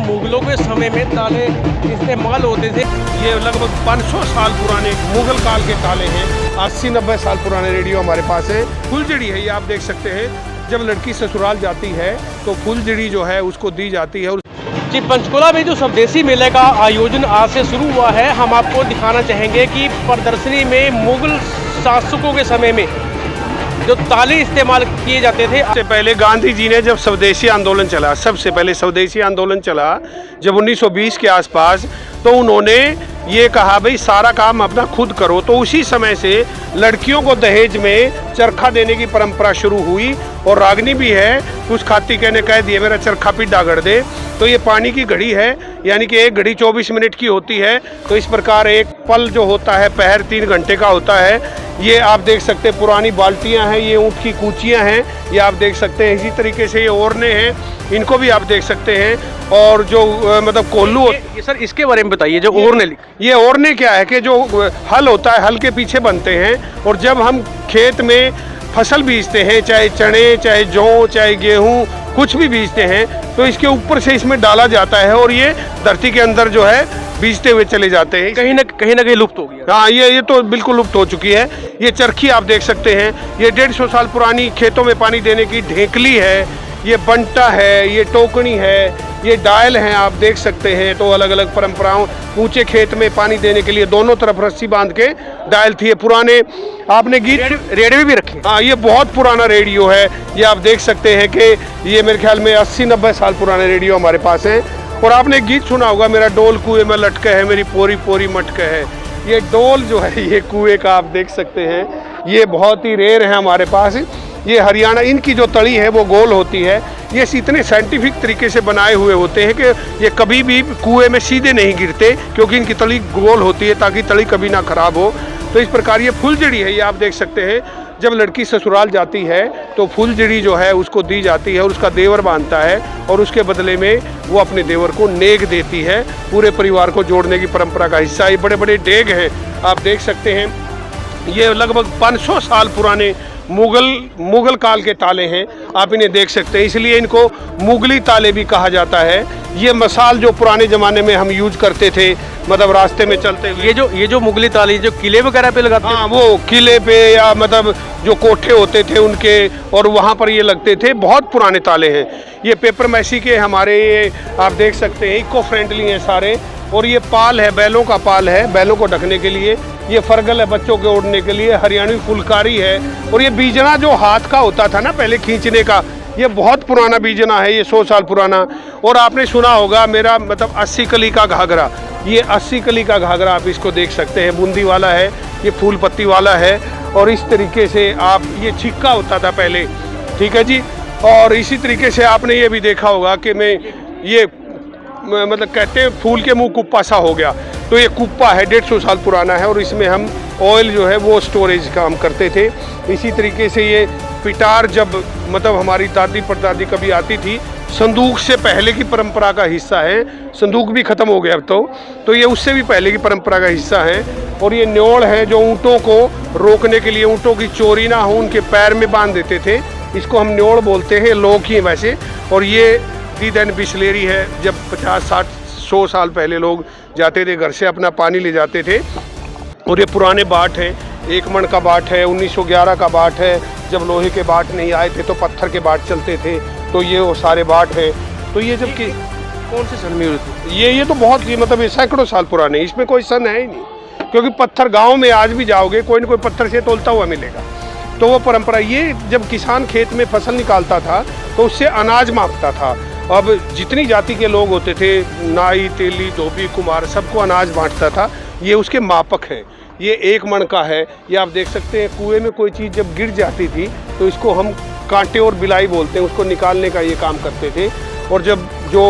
मुगलों के समय में ताले इस्तेमाल होते थे। ये लगभग 500 साल पुराने मुगल काल के ताले हैं। 80-90 साल पुराने रेडियो हमारे पास है। फुलझड़ी है, ये आप देख सकते हैं। जब लड़की ससुराल जाती है तो फुलझड़ी जो है उसको दी जाती है। जी, पंचकुला में जो स्वदेशी मेले का आयोजन आज से शुरू हुआ है, हम आपको दिखाना चाहेंगे कि प्रदर्शनी में मुगल शासकों के समय में जो ताले इस्तेमाल किए जाते थे। सबसे पहले गांधी जी ने जब स्वदेशी आंदोलन चला, सबसे पहले स्वदेशी आंदोलन चला जब 1920 के आसपास, तो उन्होंने ये कहा भाई सारा काम अपना खुद करो। तो उसी समय से लड़कियों को दहेज में चरखा देने की परंपरा शुरू हुई। और रागनी भी है, कुछ खाती कहने कह दिए मेरा चरखा भी डागड़ दे। तो ये पानी की घड़ी है, यानी कि एक घड़ी 24 मिनट की होती है। तो इस प्रकार एक पल जो होता है पहर 3 घंटे का होता है। ये आप देख सकते हैं पुरानी बाल्टियां हैं, ये ऊँट की कूचियाँ हैं, ये आप देख सकते हैं। इसी तरीके से ये ओरने हैं, इनको भी आप देख सकते हैं। और जो मतलब कोल्लू, ये सर इसके बारे में बताइए जो ओरने। ये ओरने क्या है कि जो हल होता है, हल के पीछे बनते हैं। और जब हम खेत में फसल बीजते हैं, चाहे चने, चाहे जौ, चाहे गेहूं, कुछ भी बीजते हैं, तो इसके ऊपर से इसमें डाला जाता है और ये धरती के अंदर जो है बीजते हुए चले जाते हैं। कहीं ना कहीं लुप्त हो गया। हाँ, ये तो बिल्कुल लुप्त हो चुकी है। ये चरखी आप देख सकते हैं, ये 150 साल पुरानी खेतों में पानी देने की ढेकली है, ये बंटा है, ये टोकनी है, ये डायल हैं, आप देख सकते हैं। तो अलग अलग परंपराओं, ऊंचे खेत में पानी देने के लिए दोनों तरफ रस्सी बांध के डायल थी। पुराने आपने गीत रेडियो भी रखे। हाँ, ये बहुत पुराना रेडियो है। ये आप देख सकते हैं कि ये मेरे ख्याल में 80-90 साल पुराने रेडियो हमारे पास हैं। और आपने गीत सुना होगा, मेरा डोल कुएं में लटका है, मेरी पोरी पोरी मटका है। ये डोल जो है ये कुएं का आप देख सकते हैं। ये बहुत ही रेयर है हमारे पास। ये हरियाणा, इनकी जो तली है वो गोल होती है। ये इतने साइंटिफिक तरीके से बनाए हुए होते हैं कि ये कभी भी कुएं में सीधे नहीं गिरते, क्योंकि इनकी तली गोल होती है ताकि तली कभी ना खराब हो। तो इस प्रकार ये फुलझड़ी है, ये आप देख सकते हैं। जब लड़की ससुराल जाती है तो फुलझड़ी जो है उसको दी जाती है और उसका देवर बांधता है और उसके बदले में वो अपने देवर को नेग देती है। पूरे परिवार को जोड़ने की परंपरा का हिस्सा। ये बड़े बड़े डेग हैं, आप देख सकते हैं। ये लगभग 500 साल पुराने मुगल काल के ताले हैं, आप इन्हें देख सकते हैं। इसलिए इनको मुगली ताले भी कहा जाता है। ये मसाल जो पुराने ज़माने में हम यूज करते थे, मतलब रास्ते में चलते हुए, ये जो मुगली ताले जो किले वगैरह पे लगाते हैं। हाँ, वो किले पे या मतलब जो कोठे होते थे उनके, और वहाँ पर ये लगते थे। बहुत पुराने ताले हैं। ये पेपर मैसी के हमारे, ये आप देख सकते हैं, इको फ्रेंडली हैं सारे। और ये पाल है, बैलों का पाल है, बैलों को ढकने के लिए। ये फरगल है बच्चों के ओढ़ने के लिए। हरियाणवी फुलकारी है। और ये बीजना जो हाथ का होता था ना पहले खींचने का, ये बहुत पुराना बीजना है, ये 100 साल पुराना। और आपने सुना होगा मेरा मतलब 80 कली का घाघरा, ये 80 कली का घाघरा आप इसको देख सकते हैं। बूंदी वाला है, ये फूल पत्ती वाला है। और इस तरीके से आप, ये छिक्का होता था पहले, ठीक है जी। और इसी तरीके से आपने ये भी देखा होगा कि मैं ये मतलब कहते हैं फूल के मुंह कुप्पा सा हो गया, तो ये कुप्पा है, 150 साल पुराना है। और इसमें हम ऑयल जो है वो स्टोरेज काम करते थे। इसी तरीके से ये पिटार, जब मतलब हमारी दादी परदादी कभी आती थी, संदूक से पहले की परंपरा का हिस्सा है। संदूक भी ख़त्म हो गया अब तो ये उससे भी पहले की परंपरा का हिस्सा है। और ये न्योड़ है जो ऊँटों को रोकने के लिए, ऊँटों की चोरी ना हो, उनके पैर में बांध देते थे। इसको हम न्योड़ बोलते हैं, लोग ही वैसे। और ये दी दैन बिस्लेरी है। जब 50-60-100 साल पहले लोग जाते थे घर से, अपना पानी ले जाते थे। और ये पुराने बाट हैं, 1 मण का बाट है, 1911 का बाट है। जब लोहे के बाट नहीं आए थे तो पत्थर के बाट चलते थे, तो ये वो सारे बाट हैं। तो ये जबकि कौन से सन में हुई थी? ये तो बहुत ही मतलब ये सैकड़ों साल पुराने, इसमें कोई सन है ही नहीं। क्योंकि पत्थर गाँव में आज भी जाओगे कोई ना कोई पत्थर से तोलता हुआ मिलेगा। तो वो परंपरा, ये जब किसान खेत में फसल निकालता था तो उससे अनाज मापता था। अब जितनी जाति के लोग होते थे, नाई, तेली, धोबी, कुमार, सबको अनाज बांटता था। ये उसके मापक हैं। ये 1 मण का है। ये आप देख सकते हैं। कुएं में कोई चीज़ जब गिर जाती थी तो इसको हम कांटे और बिलाई बोलते हैं, उसको निकालने का ये काम करते थे। और जब जो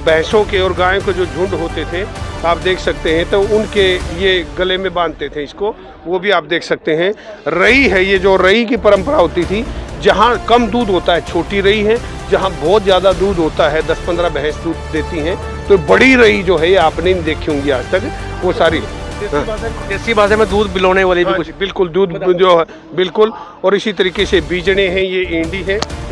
भैंसों के और गायों के जो झुंड होते थे, आप देख सकते हैं, तो उनके ये गले में बांधते थे इसको, वो भी आप देख सकते हैं। रई है, ये जो रई की परंपरा होती थी, जहाँ कम दूध होता है छोटी रई है, जहाँ बहुत ज़्यादा दूध होता है 10-15 भैंस दूध देती हैं तो बड़ी रई जो है ये आपने नहीं देखी होंगी आज तक, वो सारी देसी भाषा में दूध बिलोने वाली भी हाँ कुछ जी, बिल्कुल दूध जो है बिल्कुल। और इसी तरीके से बीजने हैं, ये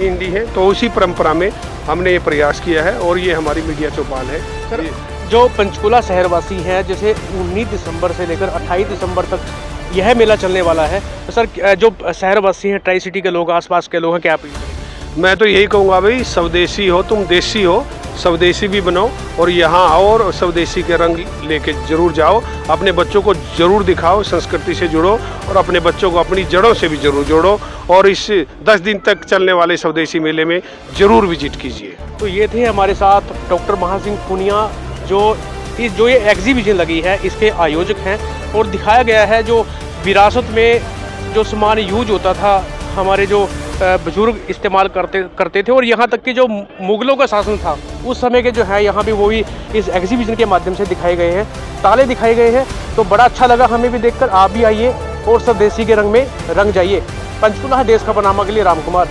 इंडी है। तो उसी परंपरा में हमने ये प्रयास किया है और ये हमारी मीडिया चौपाल है। सर, जो पंचकुला शहरवासी हैं, जैसे 19 दिसंबर से लेकर 28 दिसंबर तक यह मेला चलने वाला है, तो सर जो शहरवासी हैं, ट्राई सिटी के लोग, आसपास के लोग हैं, क्या अपील करेंगे? मैं तो यही कहूँगा भाई, स्वदेशी हो तुम, देसी हो, स्वदेशी भी बनो और यहाँ आओ और स्वदेशी के रंग लेके जरूर जाओ। अपने बच्चों को जरूर दिखाओ, संस्कृति से जुड़ो और अपने बच्चों को अपनी जड़ों से भी जरूर जोड़ो और इस 10 दिन तक चलने वाले स्वदेशी मेले में जरूर विजिट कीजिए। तो ये थे हमारे साथ डॉक्टर महासिंह पुनिया, जो ये एग्जीबिशन लगी है इसके आयोजक हैं, और दिखाया गया है जो विरासत में जो सामान यूज होता था, हमारे जो बुजुर्ग इस्तेमाल करते थे, और यहाँ तक कि जो मुगलों का शासन था उस समय के जो है यहाँ भी वो भी इस एग्जीबिशन के माध्यम से दिखाए गए हैं, ताले दिखाए गए हैं। तो बड़ा अच्छा लगा हमें भी देखकर। आप भी आइए और स्वदेशी के रंग में रंग जाइए। पंचकुला देश का बनामा के लिए राम कुमार।